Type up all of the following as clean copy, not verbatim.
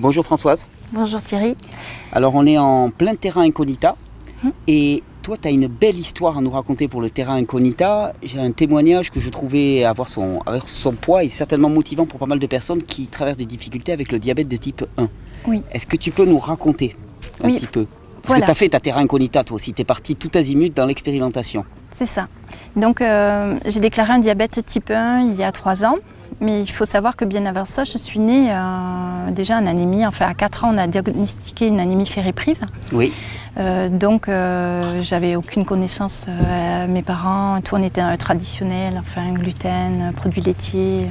Bonjour Françoise. Bonjour Thierry. Alors on est en plein terrain incognita et toi tu as une belle histoire à nous raconter pour le terrain incognita. J'ai un témoignage que je trouvais avoir son poids et certainement motivant pour pas mal de personnes qui traversent des difficultés avec le diabète de type 1. Oui. Est-ce que tu peux nous raconter un petit peu? Parce voilà. que tu as fait ta terrain incognita toi aussi, tu es parti tout azimut dans l'expérimentation. C'est ça. Donc j'ai déclaré un diabète type 1 il y a 3 ans. Mais il faut savoir que bien avant ça, je suis née déjà en anémie. Enfin, à 4 ans, on a diagnostiqué une anémie ferriprive. Oui. Donc, j'avais aucune connaissance. Mes parents, tout, on était dans le traditionnel, enfin, gluten, produits laitiers.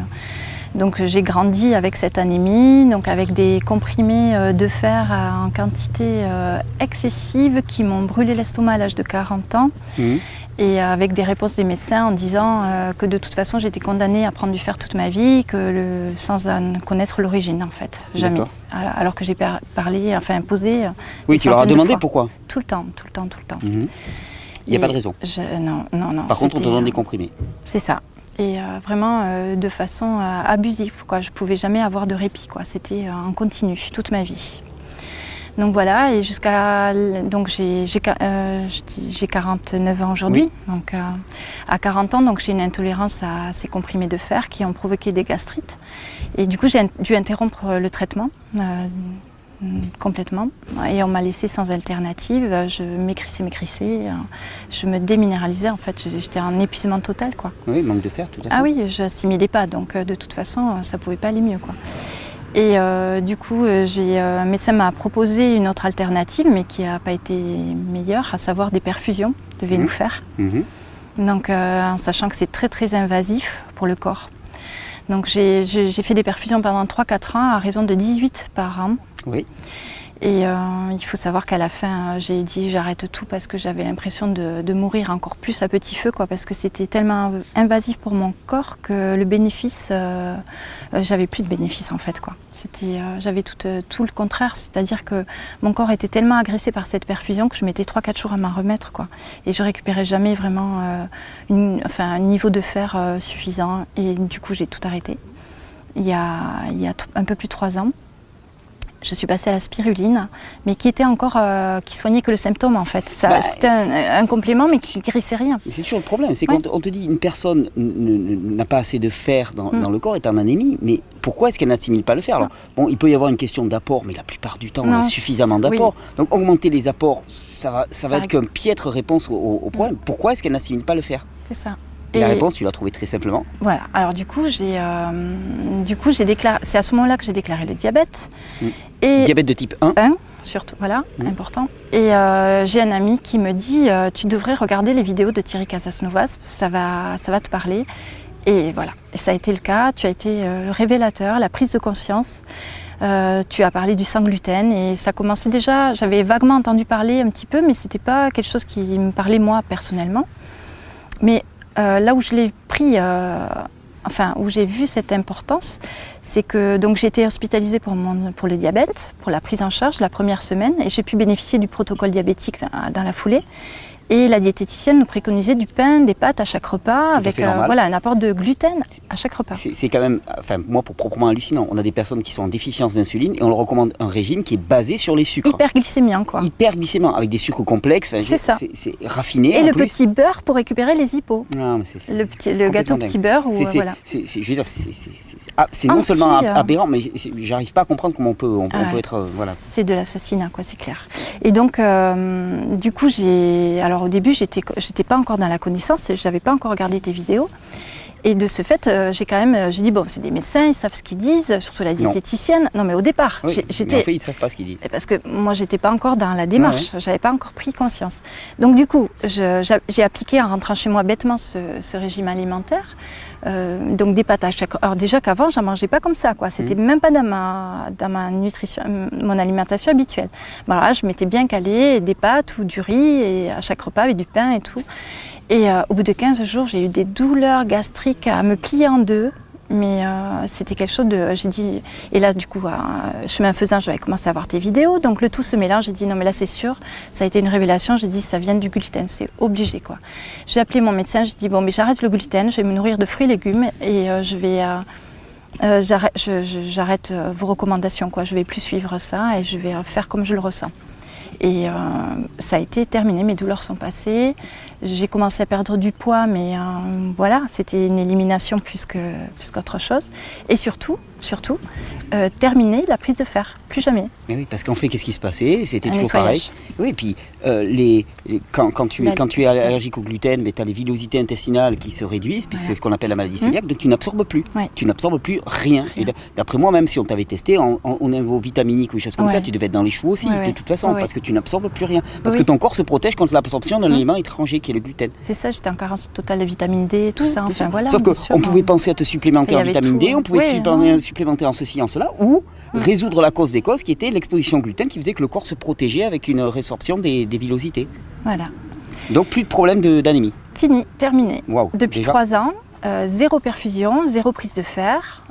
Donc, j'ai grandi avec cette anémie, donc avec des comprimés de fer en quantité excessive qui m'ont brûlé l'estomac à l'âge de 40 ans. Et avec des réponses des médecins en disant que de toute façon j'étais condamnée à prendre du fer toute ma vie, sans en connaître l'origine en fait, jamais. Alors que j'ai imposé. Oui, tu leur as demandé pourquoi? Tout le temps. Il n'y a pas de raison. Non. Par contre, on te donne des comprimés. C'est ça. Et vraiment de façon abusive, quoi. Je ne pouvais jamais avoir de répit, quoi. C'était en continu toute ma vie. Donc voilà, et donc j'ai 49 ans aujourd'hui. Oui. Donc à 40 ans, donc j'ai une intolérance à ces comprimés de fer qui ont provoqué des gastrites. Et du coup, j'ai dû interrompre le traitement complètement. Et on m'a laissé sans alternative. Je maigrissais. Je me déminéralisais en fait. J'étais en épuisement total, quoi. Oui, manque de fer, tout à fait. Ah oui, je n'assimilais pas. Donc de toute façon, ça ne pouvait pas aller mieux, quoi. Et du coup, un médecin m'a proposé une autre alternative, mais qui n'a pas été meilleure, à savoir des perfusions de vénufère. Donc, en sachant que c'est très très invasif pour le corps. Donc, j'ai fait des perfusions pendant 3-4 ans, à raison de 18 par an. Oui. Et il faut savoir qu'à la fin, j'ai dit j'arrête tout parce que j'avais l'impression de mourir encore plus à petit feu, quoi, parce que c'était tellement invasif pour mon corps que le bénéfice, j'avais plus de bénéfice en fait, quoi. J'avais tout le contraire, c'est-à-dire que mon corps était tellement agressé par cette perfusion que je mettais 3-4 jours à m'en remettre, quoi. Et je récupérais jamais vraiment un niveau de fer suffisant. Et du coup, j'ai tout arrêté. Il y a un peu plus de 3 ans. Je suis passée à la spiruline, mais qui soignait que le symptôme en fait. C'était un complément, mais qui ne guérissait rien. C'est toujours le problème, c'est quand on te dit une personne n'a pas assez de fer dans le corps, est en anémie, mais pourquoi est-ce qu'elle n'assimile pas le fer? Alors, bon, il peut y avoir une question d'apport, mais la plupart du temps, on a suffisamment d'apports. Oui. Donc augmenter les apports, ça va être qu'une piètre réponse au problème. Pourquoi est-ce qu'elle n'assimile pas le fer? C'est ça. Et la réponse, tu l'as trouvée très simplement. Voilà. Alors du coup, j'ai déclaré. C'est à ce moment-là que j'ai déclaré le diabète. Et diabète de type 1. Surtout, voilà, important. Et j'ai un ami qui me dit tu devrais regarder les vidéos de Thierry Casasnovas, ça va te parler. Et voilà. Et ça a été le cas. Tu as été le révélateur, la prise de conscience. Tu as parlé du sans gluten et ça commençait déjà. J'avais vaguement entendu parler un petit peu, mais c'était pas quelque chose qui me parlait moi personnellement. Mais là où je l'ai pris, où j'ai vu cette importance, c'est que donc j'ai été hospitalisée pour le diabète, pour la prise en charge la première semaine, et j'ai pu bénéficier du protocole diabétique dans la foulée. Et la diététicienne nous préconisait du pain, des pâtes à chaque repas, avec un apport de gluten à chaque repas. C'est quand même, moi pour proprement hallucinant, on a des personnes qui sont en déficience d'insuline et on leur recommande un régime qui est basé sur les sucres. Hyperglycémiant, quoi. Hyperglycémiant, avec des sucres complexes, c'est ça. C'est raffiné. Et le petit beurre pour récupérer les hypos. Non, mais le gâteau petit beurre. C'est non seulement aberrant, mais j'arrive pas à comprendre comment on peut être... C'est de l'assassinat, quoi, c'est clair. Et donc, du coup, alors au début, j'étais pas encore dans la connaissance, j'avais pas encore regardé tes vidéos. Et de ce fait, j'ai dit bon, c'est des médecins, ils savent ce qu'ils disent, surtout la diététicienne. Non, mais au départ, mais en fait, ils savent pas ce qu'ils disent. Parce que moi, j'étais pas encore dans la démarche, j'avais pas encore pris conscience. Donc du coup, j'ai appliqué en rentrant chez moi bêtement ce régime alimentaire. Donc des pâtes à chaque. Alors déjà qu'avant, j'en mangeais pas comme ça, quoi. C'était même pas dans ma nutrition, mon alimentation habituelle. Voilà, je m'étais bien calée des pâtes ou du riz et à chaque repas avec du pain et tout. Et au bout de 15 jours, j'ai eu des douleurs gastriques à me plier en deux. Mais c'était quelque chose de... J'ai dit... Et là, du coup, chemin faisant, j'avais commencé à voir tes vidéos. Donc le tout se mélange. J'ai dit, non, mais là, c'est sûr. Ça a été une révélation. J'ai dit, ça vient du gluten. C'est obligé, quoi. J'ai appelé mon médecin. J'ai dit, bon, mais j'arrête le gluten. Je vais me nourrir de fruits et légumes. Et je vais j'arrête vos recommandations, quoi. Je ne vais plus suivre ça et je vais faire comme je le ressens. Et ça a été terminé, mes douleurs sont passées. J'ai commencé à perdre du poids, mais voilà, c'était une élimination plus qu'autre chose. Et surtout, terminer la prise de fer, plus jamais. Mais oui, parce qu'en fait, qu'est-ce qui se passait? C'était toujours nettoyage. pareil. Oui, et puis quand tu es allergique au gluten, tu as les villosités intestinales qui se réduisent, puis c'est ce qu'on appelle la maladie cœliaque, donc tu n'absorbes plus. Ouais. Tu n'absorbes plus rien. Et d'après moi, même si on t'avait testé, au niveau vitaminique ou des choses comme ça, tu devais être dans les choux aussi, de toute façon, parce que tu n'absorbes plus rien. Parce que ton corps se protège contre l'absorption d'un aliment étranger qui est le gluten. C'est ça, j'étais en carence totale de vitamine D, tout ça. Enfin, voilà, sauf qu'on pouvait penser à te supplémenter en vitamine D, on pouvait supplémenter en ceci, en cela, ou résoudre la cause des causes qui était l'exposition au gluten qui faisait que le corps se protégeait avec une résorption des villosités. Voilà. Donc plus de problème d'anémie. Fini, terminé. Wow, depuis 3 ans, zéro perfusion, zéro prise de fer.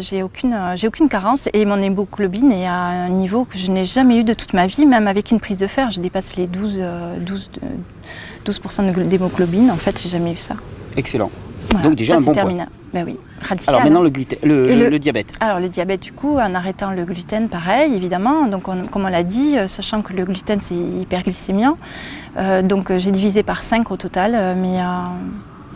J'ai aucune carence et mon hémoglobine est à un niveau que je n'ai jamais eu de toute ma vie, même avec une prise de fer. Je dépasse les 12% d'hémoglobine. En fait, j'ai jamais eu ça. Excellent. Voilà, donc déjà ça, un bon terminé. point. Ben oui, radical. Alors maintenant le diabète. Alors le diabète du coup, en arrêtant le gluten, pareil évidemment. Donc comme on l'a dit, sachant que le gluten c'est hyperglycémiant, donc j'ai divisé par 5 au total mes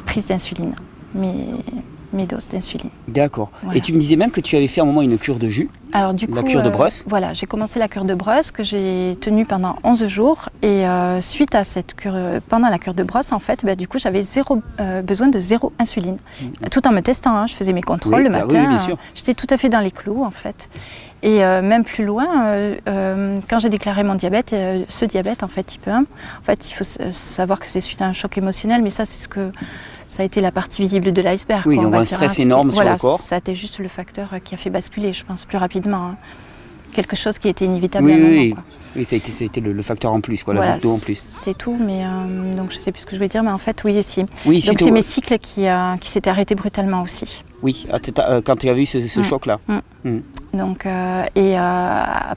prises d'insuline, mes doses d'insuline. D'accord. Voilà. Et tu me disais même que tu avais fait à un moment une cure de jus. Alors du coup, la cure de brosse. Voilà, j'ai commencé la cure de brosse que j'ai tenue pendant 11 jours et suite à cette cure, pendant la cure de brosse en fait, du coup j'avais besoin de zéro insuline. Tout en me testant, hein, je faisais mes contrôles le matin, bien sûr. J'étais tout à fait dans les clous en fait. Et même plus loin, quand j'ai déclaré mon diabète, ce diabète en fait type 1, en fait il faut savoir que c'est suite à un choc émotionnel, mais ça c'est ça a été la partie visible de l'iceberg. Oui, donc un stress énorme sur le corps. Ça a été juste le facteur qui a fait basculer, je pense, plus rapidement. Hein. Quelque chose qui était inévitable à un moment. Quoi. Oui, ça a été le facteur en plus, quoi, voilà, la goutte d'eau en plus. C'est tout, mais donc je ne sais plus ce que je vais dire, mais en fait, oui, aussi. Oui, donc c'est mes cycles qui s'étaient arrêtés brutalement aussi. Oui, quand tu as vu ce choc-là. Donc,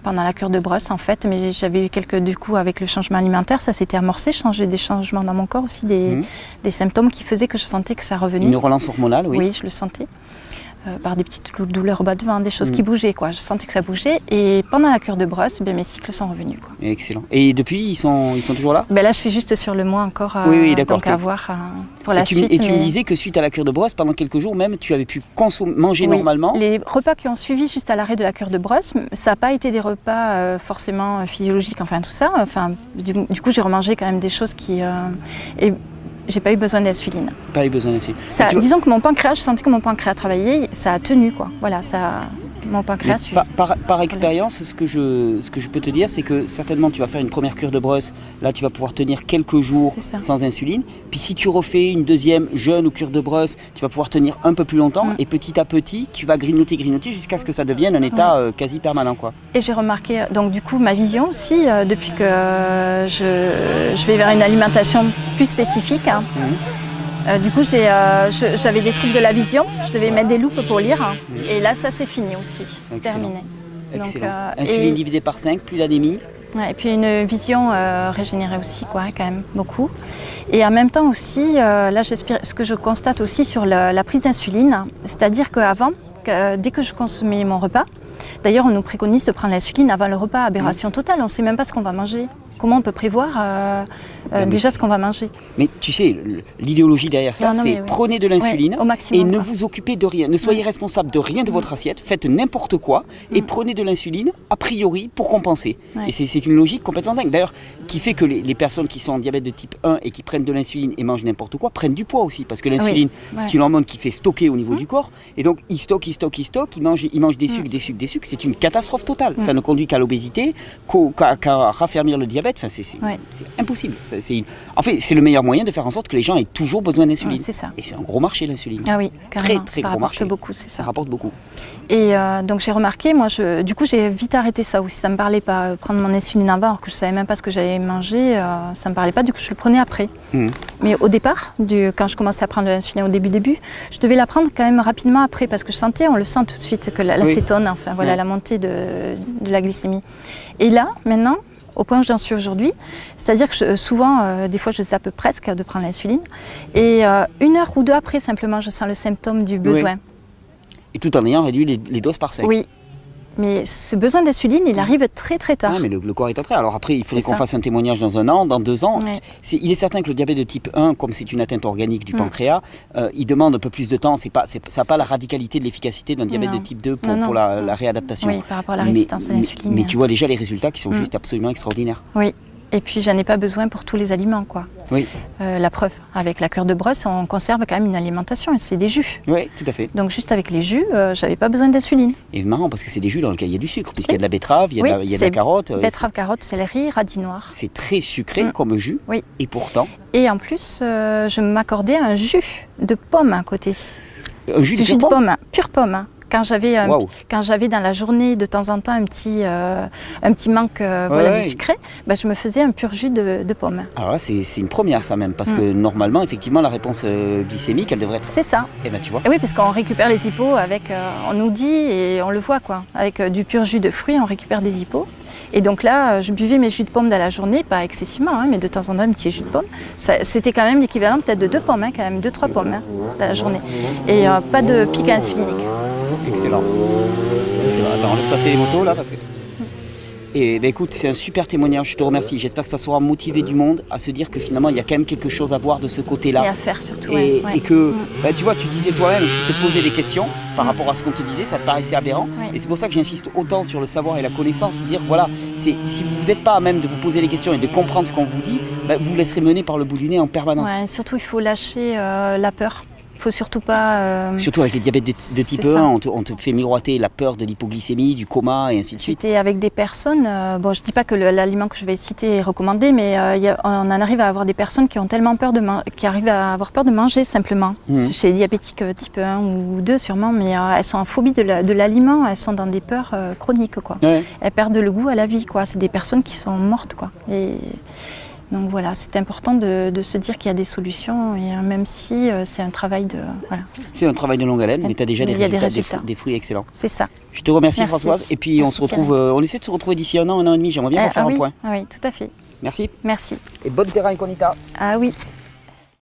pendant la cure de brosse, en fait, mais j'avais eu du coup, avec le changement alimentaire, ça s'était amorcé, des changements dans mon corps aussi, des symptômes qui faisaient que je sentais que ça revenait. Une relance hormonale, oui. Oui, je le sentais. Par des petites douleurs au bas de ventre, des choses qui bougeaient, quoi. Je sentais que ça bougeait. Et pendant la cure de brosse, mes cycles sont revenus, quoi. Excellent. Et depuis, ils sont toujours là? Là, je fais juste sur le mois encore. Oui, d'accord. Donc à voir pour la suite. Et tu me disais que suite à la cure de brosse, pendant quelques jours même, tu avais pu manger normalement. Les repas qui ont suivi juste à l'arrêt de la cure de brosse, ça n'a pas été des repas forcément physiologiques, enfin tout ça. Enfin, du coup, j'ai remangé quand même des choses qui... J'ai pas eu besoin d'insuline. Pas eu besoin d'insuline. Disons que mon pancréas, je sentais que mon pancréas travaillait, ça a tenu, quoi. Voilà, mon pancréas. Par expérience, ce que je peux te dire, c'est que certainement tu vas faire une première cure de brosse, là tu vas pouvoir tenir quelques jours sans insuline. Puis si tu refais une deuxième jeûne ou cure de brosse, tu vas pouvoir tenir un peu plus longtemps et petit à petit, tu vas grignoter jusqu'à ce que ça devienne un état quasi permanent, quoi. Et j'ai remarqué, donc du coup, ma vision aussi, depuis que je vais vers une alimentation plus spécifique. Du coup, j'avais des troubles de la vision, je devais mettre des loupes pour lire. Et là, ça c'est fini aussi, c'est terminé. Excellent. Donc, insuline divisée par 5, plus d'anémie. Ouais, et puis une vision régénérée aussi, quoi, quand même, beaucoup. Et en même temps aussi, là, ce que je constate aussi sur la prise d'insuline, c'est-à-dire qu'avant, dès que je consommais mon repas, d'ailleurs, on nous préconise de prendre l'insuline avant le repas, aberration totale, on ne sait même pas ce qu'on va manger. Comment on peut prévoir déjà ce qu'on va manger? Mais tu sais, l'idéologie derrière ça, c'est prenez de l'insuline et ne vous occupez de rien. Ne soyez responsable de rien de votre assiette, faites n'importe quoi et prenez de l'insuline a priori pour compenser. Et c'est une logique complètement dingue. D'ailleurs, qui fait que les personnes qui sont en diabète de type 1 et qui prennent de l'insuline et mangent n'importe quoi, prennent du poids aussi. Parce que l'insuline, c'est une hormone qui fait stocker au niveau du corps. Et donc, ils stockent, ils mangent des sucres. C'est une catastrophe totale. Ça ne conduit qu'à l'obésité, qu'à raffermir le diabète. Enfin, c'est impossible. En fait, c'est le meilleur moyen de faire en sorte que les gens aient toujours besoin d'insuline. C'est ça. Et c'est un gros marché, l'insuline. Ah oui, carrément. Très ça gros marché. Beaucoup, c'est ça. Ça rapporte beaucoup. Et donc j'ai remarqué, du coup j'ai vite arrêté ça aussi. Ça ne me parlait pas, prendre mon insuline avant alors que je ne savais même pas ce que j'allais manger. Ça ne me parlait pas, du coup je le prenais après. Mais au départ, quand je commençais à prendre de l'insuline au début, je devais la prendre quand même rapidement après parce que on le sent tout de suite, que l'acétone, enfin voilà, la montée de la glycémie. Et là, maintenant, au point où j'en suis aujourd'hui, c'est-à-dire que souvent, des fois, je zappe presque de prendre l'insuline. Et 1 heure ou 2 après, simplement, je sens le symptôme du besoin. Et tout en ayant réduit les doses par 5. Oui. Mais ce besoin d'insuline, il arrive très très tard. Ah, mais le corps est en train. Alors après, il faudrait C'est qu'on ça. fasse un témoignage dans 1 an, dans 2 ans. Ouais. Il est certain que le diabète de type 1, comme c'est une atteinte organique du pancréas, il demande un peu plus de temps. Ça n'a pas la radicalité de l'efficacité d'un diabète de type 2 pour la réadaptation. Oui, par rapport à la résistance à l'insuline. Mais tu vois déjà les résultats qui sont juste absolument extraordinaires. Oui. Et puis, j'en ai pas besoin pour tous les aliments, quoi. Oui. La preuve, avec la cure de brosse, on conserve quand même une alimentation, et c'est des jus. Oui, tout à fait. Donc, juste avec les jus, j'avais pas besoin d'insuline. Et marrant, parce que c'est des jus dans lesquels il y a du sucre, puisqu'il y a de la betterave, il y a de la carotte. Betterave, carotte, céleri, radis noir. C'est très sucré comme jus, Oui. et pourtant... Et en plus, je m'accordais un jus de pomme à côté. Un jus de pomme, pure pomme. Quand j'avais dans la journée de temps en temps un petit manque de sucré, je me faisais un pur jus de pomme. Alors là, c'est une première ça même, parce que normalement, effectivement, la réponse glycémique, elle devrait être... C'est ça. Et ben tu vois. Et oui, parce qu'on récupère les hypos avec, on nous dit et on le voit quoi, avec du pur jus de fruits, on récupère des hypos. Et donc là, je buvais mes jus de pomme dans la journée, pas excessivement, mais de temps en temps un petit jus de pomme. C'était quand même l'équivalent peut-être de 2 pommes, quand même 2-3 pommes dans la journée. Et pas de pic insulinique. Excellent. Attends, on laisse passer les motos là parce que... Et écoute, c'est un super témoignage, je te remercie. J'espère que ça saura motiver du monde à se dire que finalement il y a quand même quelque chose à voir de ce côté-là. Et à faire surtout. Et que, tu vois, tu disais toi-même, tu te posais des questions par rapport à ce qu'on te disait, ça te paraissait aberrant. Et c'est pour ça que j'insiste autant sur le savoir et la connaissance, de dire voilà, si vous n'êtes pas à même de vous poser les questions et de comprendre ce qu'on vous dit, vous laisserez mener par le bout du nez en permanence. Ouais, surtout il faut lâcher la peur. Il faut surtout pas... Surtout avec les diabètes de type 1, on te fait miroiter la peur de l'hypoglycémie, du coma et ainsi de suite. J'étais avec des personnes, je ne dis pas que l'aliment que je vais citer est recommandé, mais on en arrive à avoir des personnes qui ont tellement peur qui arrivent à avoir peur de manger simplement. Chez les diabétiques type 1 ou 2 sûrement, mais elles sont en phobie de l'aliment, elles sont dans des peurs chroniques, quoi. Ouais. Elles perdent le goût à la vie, quoi. C'est des personnes qui sont mortes, quoi. Donc voilà, c'est important de se dire qu'il y a des solutions, et même si c'est un travail de... Voilà. C'est un travail de longue haleine, mais tu as déjà des résultats. Des fruits excellents. C'est ça. Je te remercie Françoise, et puis on se retrouve, on essaie de se retrouver d'ici 1 an, 1 an et demi, j'aimerais bien refaire un point. Oui, tout à fait. Merci. Merci. Et bonne terra incognita. Ah oui.